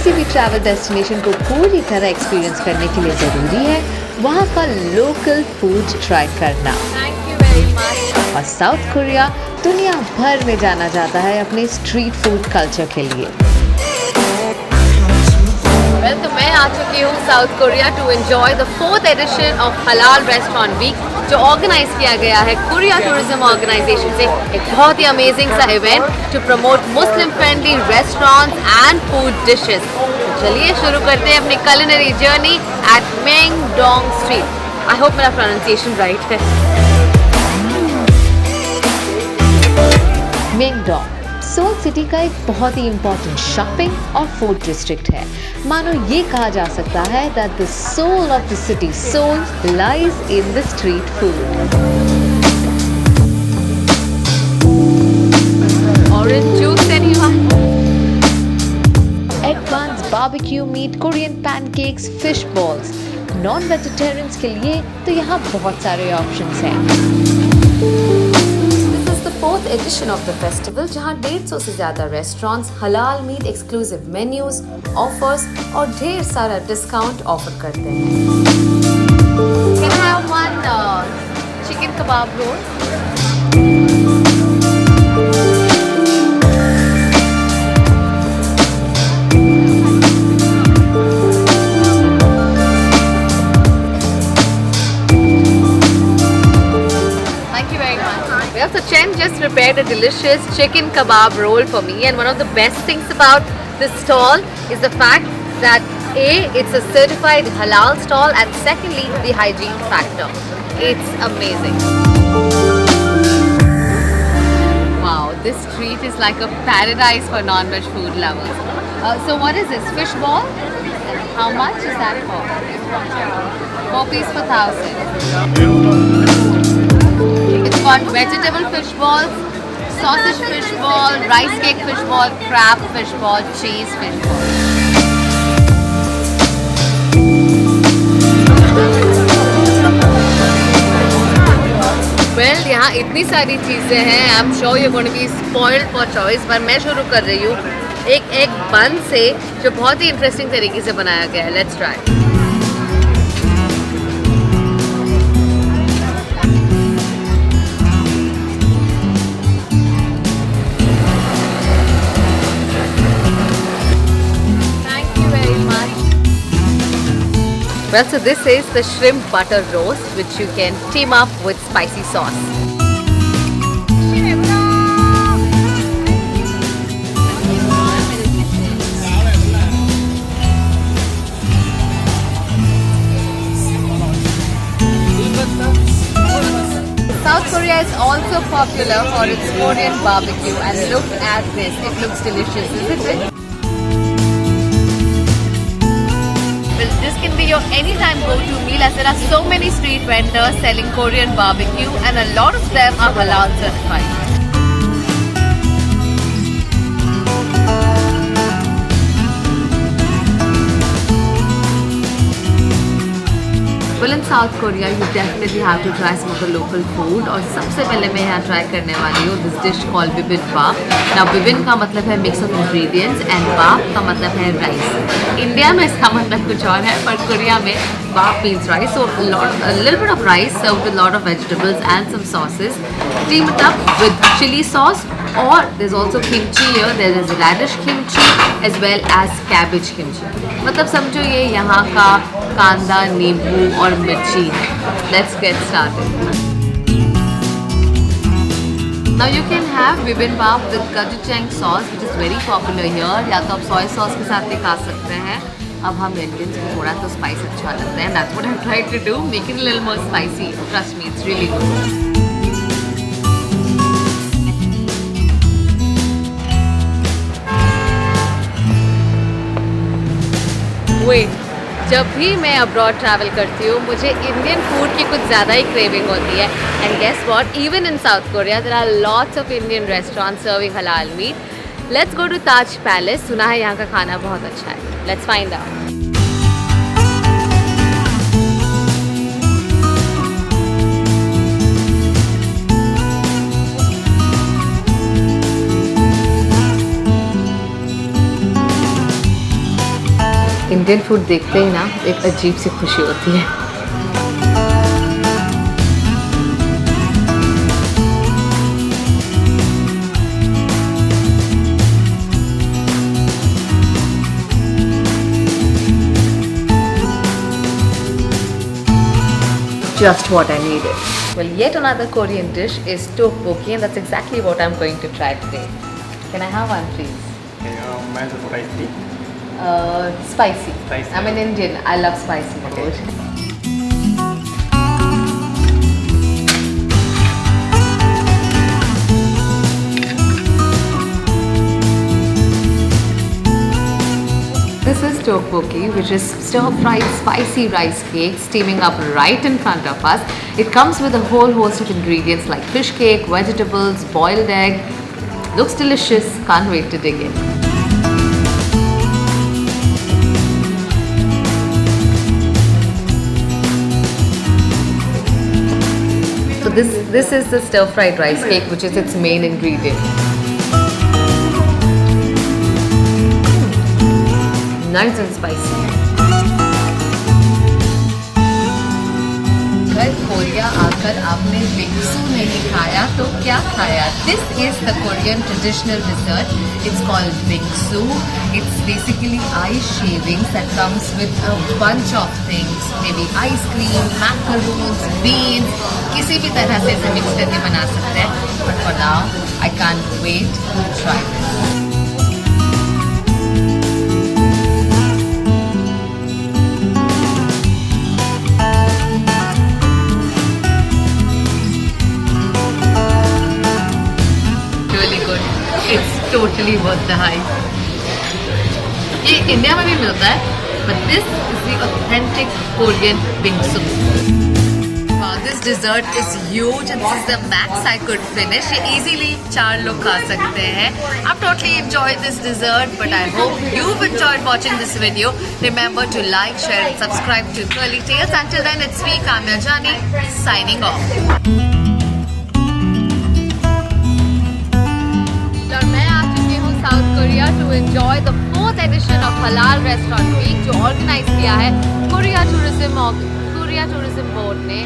किसी भी travel destination को पूरी तरह एक्सपीरियंस करने के लिए ज़रूरी है वहाँ का लोकल फूड ट्राई करना। Thank you very much. और साउथ कोरिया दुनिया भर में जाना जाता है अपने स्ट्रीट फूड कल्चर के लिए। वेल, तो मैं आ चुकी हूँ South Korea to enjoy the 4th edition of halal restaurant week, जो ऑर्गेनाइज किया गया है कोरिया टूरिज्म ऑर्गेनाइजेशन से। एक बहुत ही अमेजिंग सा event to promote Muslim friendly restaurants and food dishes. तो चलिए शुरू करते हैं अपनी culinary journey at Myeongdong street. I hope मेरा प्रोनाउंसिएशन राइट है। मेंगडोंग सोल सिटी का एक बहुत ही इम्पोर्टेंट शॉपिंग और फूड डिस्ट्रिक्ट है। मानो ये कहा जा सकता है that the soul of the city soul lies in the street food. Orange juice anyone? Egg buns, barbecue meat, Korean pancakes, fish balls। Non vegetarians के लिए तो यहाँ बहुत सारे ऑप्शंस हैं। 4th edition of the festival, जहाँ 150 से ज़्यादा रेस्टोरेंट्स हलाल मीट एक्सक्लूसिव मेन्यूज, ऑफर्स और ढेर सारा डिस्काउंट ऑफर करते हैं। Can I have one chicken kebab roll? Well, so Chen just prepared a delicious chicken kebab roll for me, and one of the best things about this stall is the fact that A, it's a certified halal stall, and secondly, the hygiene factor. It's amazing. Wow, this street is like a paradise for non-veg food lovers. So what is this? Fish ball? How much is that for? 4 piece for 1,000. It's got vegetable fish balls, sausage fish ball, rice cake fish ball, crab fish ball, cheese fish ball. Well, यहाँ इतनी सारी चीज़ें हैं, I'm sure you're going to be spoiled for choice, पर मैं शुरू कर रही हूँ एक एग बन से, जो बहुत ही इंटरेस्टिंग तरीके से बनाया गया है। Let's try. Well, so this is the shrimp butter roast, which you can team up with spicy sauce. South Korea is also popular for its Korean barbecue, and look at this, it looks delicious, isn't it? This can be your anytime go-to meal, as there are so many street vendors selling Korean barbecue, and a lot of them are halal certified. Well, in South Korea, you definitely have to try some of the local food. और सबसे पहले मैं यहाँ try करने वाली हूँ this dish called bibimbap. Now, bibin का मतलब है mix of ingredients and bap का मतलब है rice. इंडिया में इसका मतलब कुछ और है, पर कोरिया में bap means rice. So a little bit of rice served with a lot of vegetables and some sauces. Steam it up with chili sauce, or there's also kimchi here. There is radish kimchi as well as cabbage kimchi. मतलब समझो ये यहाँ का कांदा, नींबू और मिर्ची है. Let's get started. Now you can have bibimbap with gochujang sauce, which is very popular here. या तो आप soy sauce के साथ भी खा सकते हैं. अब हम Indians को थोड़ा तो spice अच्छा लगता है. That's what I tried to do, make it a little more spicy. Trust me, it's really good. Wait. जब भी मैं अब्रॉड ट्रैवल करती हूँ, मुझे इंडियन फूड की कुछ ज़्यादा ही क्रेविंग होती है. And guess what, even in South Korea there are lots of Indian restaurants serving halal meat. Let's go to Taj Palace. सुना है यहाँ का खाना बहुत अच्छा है. Let's find out. Indian food देखते ही ना एक अजीब सी खुशी होती है। Just what I needed. Well, yet another Korean dish is tteokbokki, and that's exactly what I'm going to try today. Can I have one, please? Mine's spicy. Spicy. Spicy. I'm an Indian. I love spicy food. This is tteokbokki, which is stir-fried spicy rice cake steaming up right in front of us. It comes with a whole host of ingredients like fish cake, vegetables, boiled egg. Looks delicious. Can't wait to dig in. So this is the stir-fried rice cake, which is its main ingredient. Nice and spicy. अगर Korea आकर आपने बिंगसू नहीं खाया तो क्या खाया? This is the Korean traditional dessert. It's called bingsu. It's basically ice shavings that comes with a bunch of things. Maybe ice cream, macaroons, beans. किसी भी तरह से इसे मिक्स करके बना सकते हैं. But for now, I can't wait to try this. It's totally worth the hype. ये इंडिया में भी मिलता है, but this is the authentic Korean bingsu. Wow, this dessert is huge and this is the max I could finish. ये easily 4 लोग खा सकते हैं. I've totally enjoyed this dessert, but I hope you've enjoyed watching this video. Remember to like, share and subscribe to Curly Tales. Until then, it's me, Kamya Jani, signing off. South Korea to enjoy the 4th edition of Halal Restaurant Week जो organise किया है Korea tourism board ने